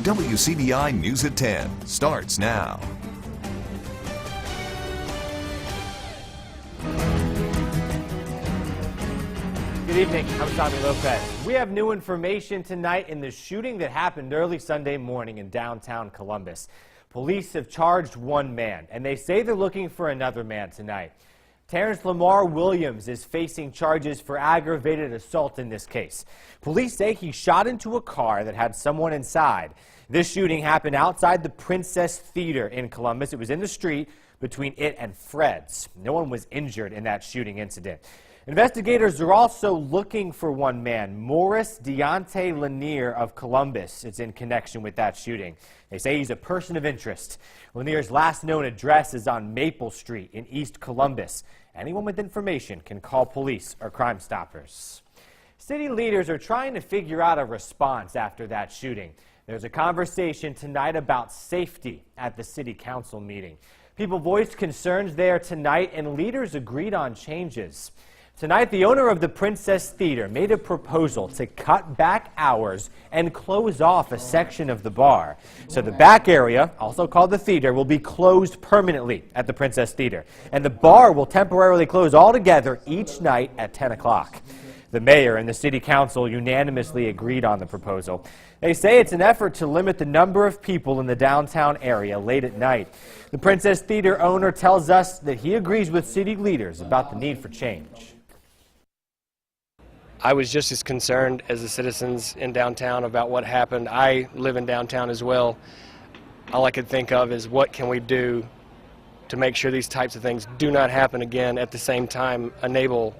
WCBI News at 10 starts now. Good evening, I'm Tommy Lopez. We have new information tonight in the shooting that happened early Sunday morning in downtown Columbus. Police have charged one man, and they say they're looking for another man tonight. Terrence Lamar Williams is facing charges for aggravated assault in this case. Police say he shot into a car that had someone inside. This shooting happened outside the Princess Theater in Columbus. It was in the street between it and Fred's. No one was injured in that shooting incident. Investigators are also looking for one man, Morris Deontay Lanier of Columbus. It's in connection with that shooting. They say he's a person of interest. Lanier's last known address is on Maple Street in East Columbus. Anyone with information can call police or Crime Stoppers. City leaders are trying to figure out a response after that shooting. There's a conversation tonight about safety at the city council meeting. People voiced concerns there tonight, and leaders agreed on changes. Tonight, the owner of the Princess Theater made a proposal to cut back hours and close off a section of the bar. So the back area, also called the theater, will be closed permanently at the Princess Theater. And the bar will temporarily close altogether each night at 10 o'clock. The mayor and the city council unanimously agreed on the proposal. They say it's an effort to limit the number of people in the downtown area late at night. The Princess Theater owner tells us that he agrees with city leaders about the need for change. I was just as concerned as the citizens in downtown about what happened. I live in downtown as well. All I could think of is what can we do to make sure these types of things do not happen again, at the same time enable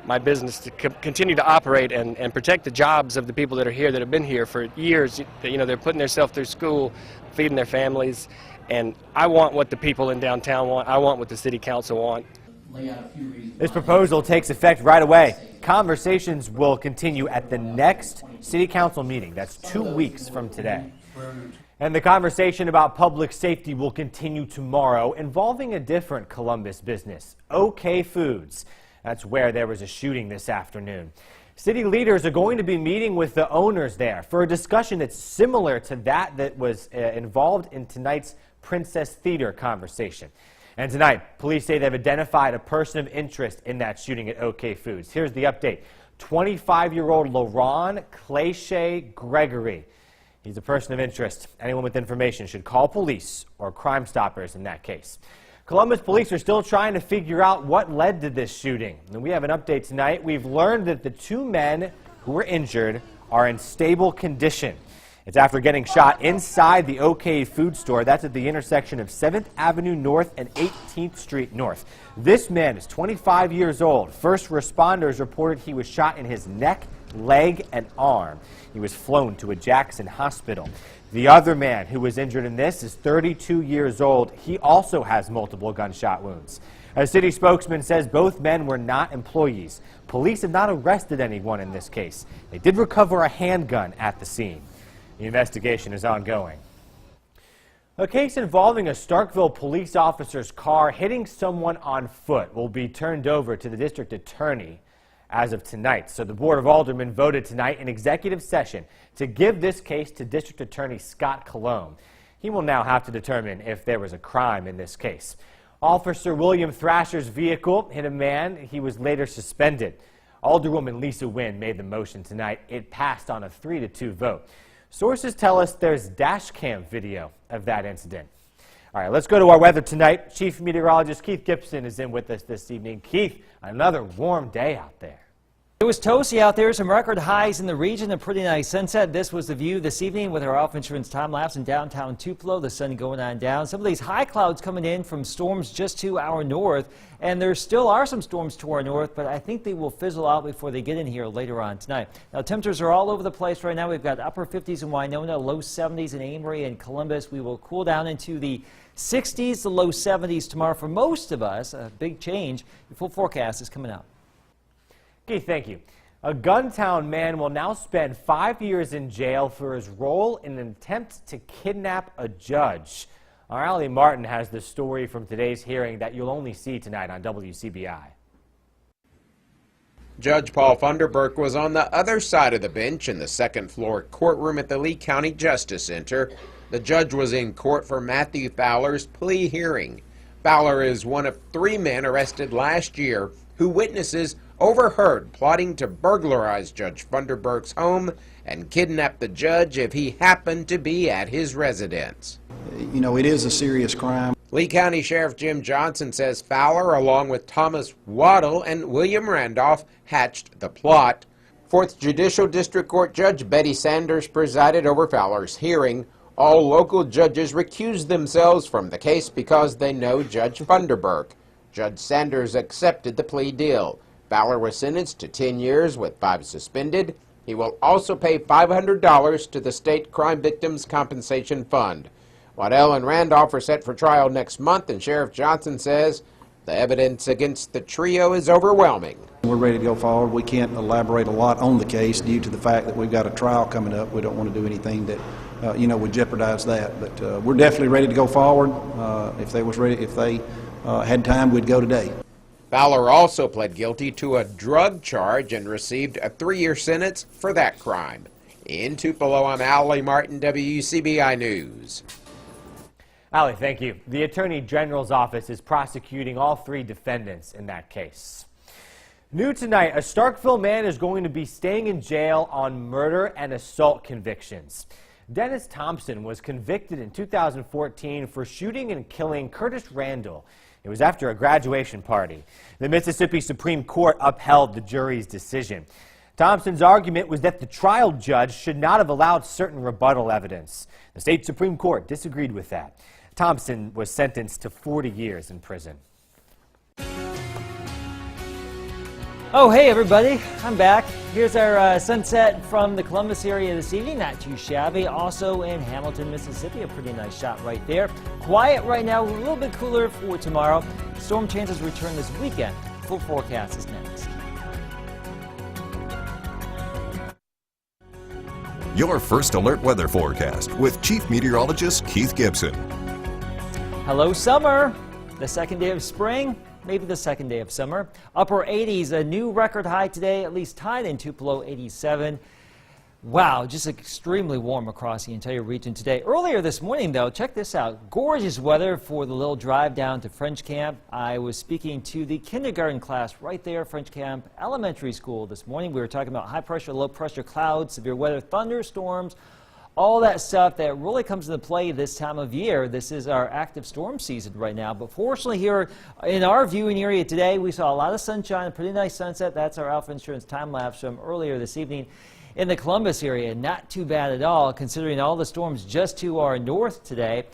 my business to continue to operate and protect the jobs of the people that are here, that have been here for years. You know, they're putting themselves through school, feeding their families, and I want what the people in downtown want. I want what the city council want. This proposal takes effect right away. Conversations will continue at the next city council meeting. That's 2 weeks from today. And the conversation about public safety will continue tomorrow, involving a different Columbus business, OK Foods. That's where there was a shooting this afternoon. City leaders are going to be meeting with the owners there for a discussion that's similar to that was involved in tonight's Princess Theater conversation. And tonight, police say they've identified a person of interest in that shooting at OK Foods. Here's the update. 25-year-old LaRon Clayshea Gregory. He's a person of interest. Anyone with information should call police or Crime Stoppers in that case. Columbus police are still trying to figure out what led to this shooting. And we have an update tonight. We've learned that the two men who were injured are in stable condition. It's after getting shot inside the OK Food store. That's at the intersection of 7th Avenue North and 18th Street North. This man is 25 years old. First responders reported he was shot in his neck, leg, and arm. He was flown to a Jackson hospital. The other man who was injured in this is 32 years old. He also has multiple gunshot wounds. A city spokesman says both men were not employees. Police have not arrested anyone in this case. They did recover a handgun at the scene. The investigation is ongoing. A case involving a Starkville police officer's car hitting someone on foot will be turned over to the district attorney as of tonight. So the Board of Aldermen voted tonight in executive session to give this case to District Attorney Scott Colomb. He will now have to determine if there was a crime in this case. Officer William Thrasher's vehicle hit a man. He was later suspended. Alderwoman Lisa Wynn made the motion tonight. It passed on a 3-2 vote. Sources tell us there's dash cam video of that incident. All right, let's go to our weather tonight. Chief Meteorologist Keith Gibson is in with us this evening. Keith, another warm day out there. It was toasty out there, some record highs in the region, a pretty nice sunset. This was the view this evening with our Alpha Insurance time lapse in downtown Tupelo. The sun going on down. Some of these high clouds coming in from storms just to our north, and there still are some storms to our north, but I think they will fizzle out before they get in here later on tonight. Now, temperatures are all over the place right now. We've got upper 50s in Winona, low 70s in Amory and Columbus. We will cool down into the 60s to low 70s tomorrow for most of us. A big change. The full forecast is coming out. Keith, thank you. A Guntown man will now spend 5 years in jail for his role in an attempt to kidnap a judge. Our Allie Martin has the story from today's hearing that you'll only see tonight on WCBI. Judge Paul Funderburk was on the other side of the bench in the second-floor courtroom at the Lee County Justice Center. The judge was in court for Matthew Fowler's plea hearing. Fowler is one of 3 men arrested last year who witnesses overheard plotting to burglarize Judge Funderburk's home and kidnap the judge if he happened to be at his residence. You know, it is a serious crime. Lee County Sheriff Jim Johnson says Fowler, along with Thomas Waddle and William Randolph, hatched the plot. 4th Judicial District Court Judge Betty Sanders presided over Fowler's hearing. All local judges recused themselves from the case because they know Judge Funderburk. Judge Sanders accepted the plea deal. Fowler was sentenced to 10 years with 5 suspended. He will also pay $500 to the State Crime Victims Compensation Fund. Waddell and Randolph are set for trial next month, and Sheriff Johnson says the evidence against the trio is overwhelming. We're ready to go forward. We can't elaborate a lot on the case due to the fact that we've got a trial coming up. We don't want to do anything that would jeopardize that. But we're definitely ready to go forward. If they had time, we'd go today. Fowler also pled guilty to a drug charge and received a 3-year sentence for that crime. In Tupelo, I'm Allie Martin, WCBI News. Allie, thank you. The Attorney General's office is prosecuting all 3 defendants in that case. New tonight, a Starkville man is going to be staying in jail on murder and assault convictions. Dennis Thompson was convicted in 2014 for shooting and killing Curtis Randall. It was after a graduation party. The Mississippi Supreme Court upheld the jury's decision. Thompson's argument was that the trial judge should not have allowed certain rebuttal evidence. The state Supreme Court disagreed with that. Thompson was sentenced to 40 years in prison. Oh, hey everybody, I'm back. Here's our sunset from the Columbus area this evening. Not too shabby. Also in Hamilton, Mississippi, a pretty nice shot right there. Quiet right now, a little bit cooler for tomorrow. Storm chances return this weekend. Full forecast is next. Your first alert weather forecast with Chief Meteorologist Keith Gibson. Hello, summer. The second day of spring. Maybe the second day of summer. Upper 80s, a new record high today, at least tied in Tupelo, 87. Wow, just extremely warm across the entire region today. Earlier this morning, though, check this out. Gorgeous weather for the little drive down to French Camp. I was speaking to the kindergarten class right there, French Camp Elementary School this morning. We were talking about high pressure, low pressure clouds, severe weather, thunderstorms, all that stuff that really comes into play this time of year. This is our active storm season right now. But fortunately here in our viewing area today, we saw a lot of sunshine, a pretty nice sunset. That's our Alpha Insurance time lapse from earlier this evening in the Columbus area. Not too bad at all, considering all the storms just to our north today.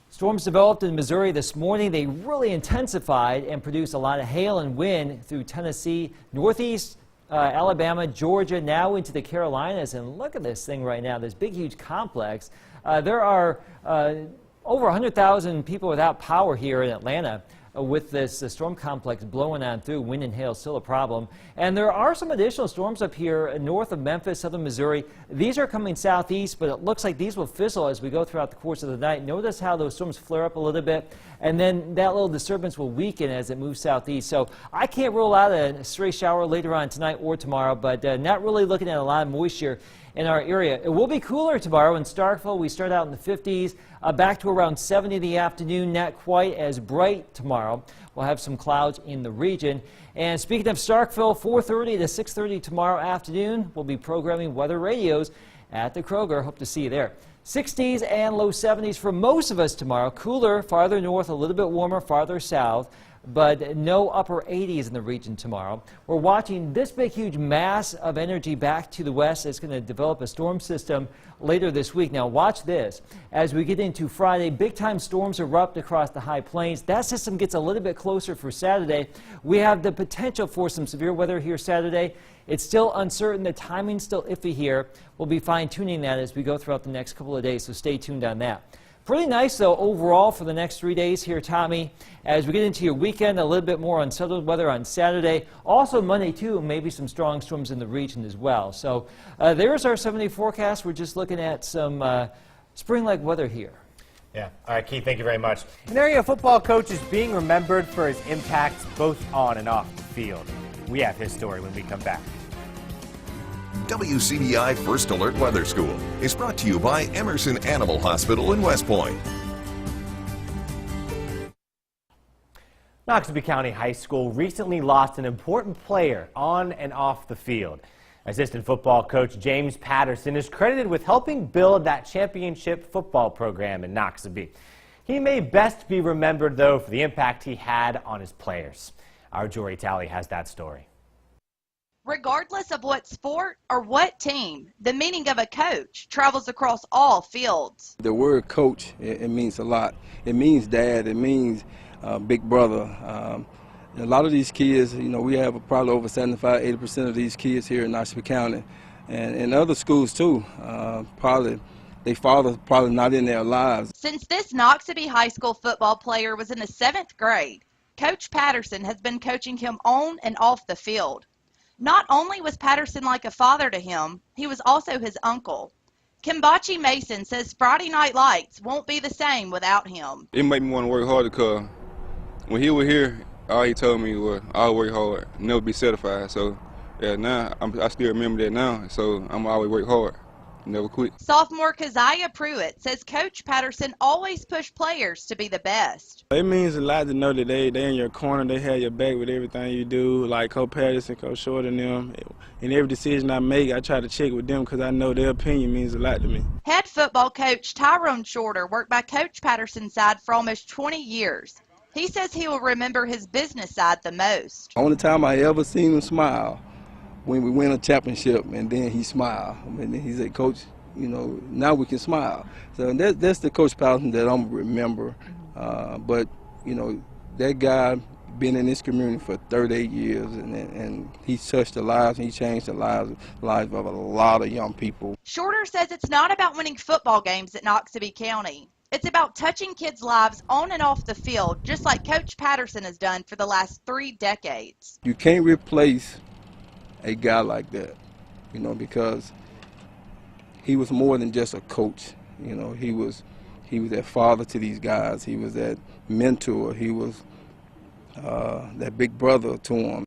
Storms developed in Missouri this morning. They really intensified and produced a lot of hail and wind through Tennessee, northeast Alabama, Georgia, now into the Carolinas. And look at this thing right now, this big, huge complex. There are over 100,000 people without power here in Atlanta with this storm complex blowing on through. Wind and hail still a problem. And there are some additional storms up here north of Memphis, southern Missouri. These are coming southeast, but it looks like these will fizzle as we go throughout the course of the night. Notice how those storms flare up a little bit, and then that little disturbance will weaken as it moves southeast. So I can't rule out a stray shower later on tonight or tomorrow, but not really looking at a lot of moisture in our area. It will be cooler tomorrow in Starkville. We start out in the 50s, back to around 70 in the afternoon. Not quite as bright tomorrow. We'll have some clouds in the region. And speaking of Starkville, 4:30 to 6:30 tomorrow afternoon, we'll be programming weather radios at the Kroger. Hope to see you there. 60s and low 70s for most of us tomorrow. Cooler farther north, a little bit warmer farther south, but no upper 80s in the region tomorrow. We're watching this big, huge mass of energy back to the west. It's going to develop a storm system later this week. Now watch this. As we get into Friday, big-time storms erupt across the high plains. That system gets a little bit closer for Saturday. We have the potential for some severe weather here Saturday. It's still uncertain. The timing's still iffy here. We'll be fine-tuning that as we go throughout the next couple of days, so stay tuned on that. Pretty nice, though, overall for the next 3 days here, Tommy. As we get into your weekend, a little bit more unsettled weather on Saturday. Also Monday, too, maybe some strong storms in the region as well. So there's our 7-day forecast. We're just looking at some spring-like weather here. Yeah. All right, Keith, thank you very much. An area football coach is being remembered for his impacts both on and off the field. We have his story when we come back. WCBI First Alert Weather School is brought to you by Emerson Animal Hospital in West Point. Noxubee County High School recently lost an important player on and off the field. Assistant football coach James Patterson is credited with helping build that championship football program in Noxubee. He may best be remembered, though, for the impact he had on his players. Our Jory Talley has that story. Regardless of what sport or what team, the meaning of a coach travels across all fields. The word coach, it means a lot. It means dad. It means big brother. A lot of these kids, you know, we have probably over 75–80% of these kids here in Noxubee County, and in other schools too. Probably their father probably not in their lives. Since this Noxubee High School football player was in the 7th grade, Coach Patterson has been coaching him on and off the field. Not only was Patterson like a father to him, he was also his uncle. Kimbachi Mason says Friday Night Lights won't be the same without him. It made me want to work harder because when he was here, all he told me was, I'll work hard, never be satisfied. So, yeah, now I still remember that now, so I'm always work hard, never quit. Sophomore Keziah Pruitt says Coach Patterson always pushed players to be the best. It means a lot to know that they in your corner, they have your back with everything you do, like Coach Patterson, Coach Short and them. In every decision I make, I try to check with them because I know their opinion means a lot to me. Head football coach Tyrone Shorter worked by Coach Patterson's side for almost 20 years. He says he will remember his business side the most. Only time I ever seen him smile when we win a championship, and then he smiled. And then he said, Coach, you know, now we can smile. So that's the Coach Patterson that I'm remember. But, you know, that guy been in this community for 38 years, and he touched the lives and he changed the lives of a lot of young people. Shorter says it's not about winning football games at Noxubee County. It's about touching kids' lives on and off the field, just like Coach Patterson has done for the last 3 decades. You can't replace a guy like that, you know, because he was more than just a coach. You know, he was that father to these guys. He was that mentor. He was that big brother to them.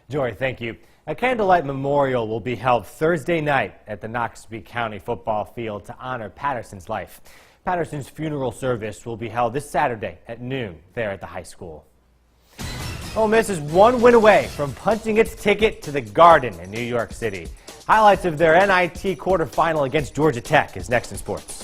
Jory, thank you. A candlelight memorial will be held Thursday night at the Noxubee County football field to honor Patterson's life. Patterson's funeral service will be held this Saturday at noon there at the high school. Ole Miss is 1 win away from punching its ticket to the Garden in New York City. Highlights of their NIT quarterfinal against Georgia Tech is next in sports.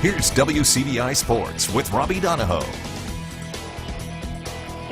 Here's WCBI Sports with Robbie Donahoe.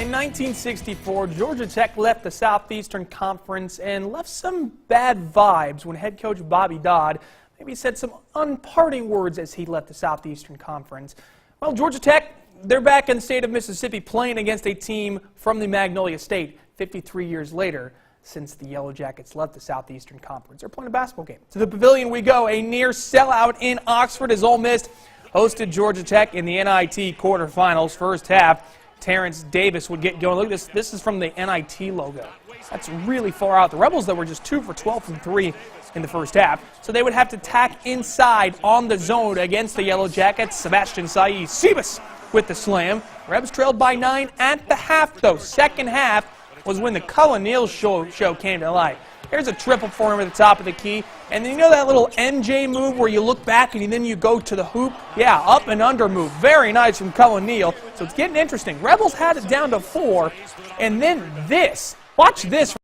In 1964, Georgia Tech left the Southeastern Conference and left some bad vibes when head coach Bobby Dodd maybe said some unparting words as he left the Southeastern Conference. Well, Georgia Tech, they're back in the state of Mississippi playing against a team from the Magnolia State 53 years later since the Yellow Jackets left the Southeastern Conference. They're playing a basketball game. To the Pavilion we go, a near sellout in Oxford as Ole Miss hosted Georgia Tech in the NIT quarterfinals. First half, Terrence Davis would get going. Look at this. This is from the NIT logo. That's really far out. The Rebels, that were just 2 for 12 from 3 in the first half. So they would have to tack inside on the zone against the Yellow Jackets. Sebastian Sibas with the slam. Rebs trailed by 9 at the half, though. Second half was when the Cullen Neal show came to life. Here's a triple for him at the top of the key. And then you know that little NJ move where you look back and then you go to the hoop? Yeah, up and under move. Very nice from Cullen Neal. So it's getting interesting. Rebels had it down to 4. And then this. Watch this.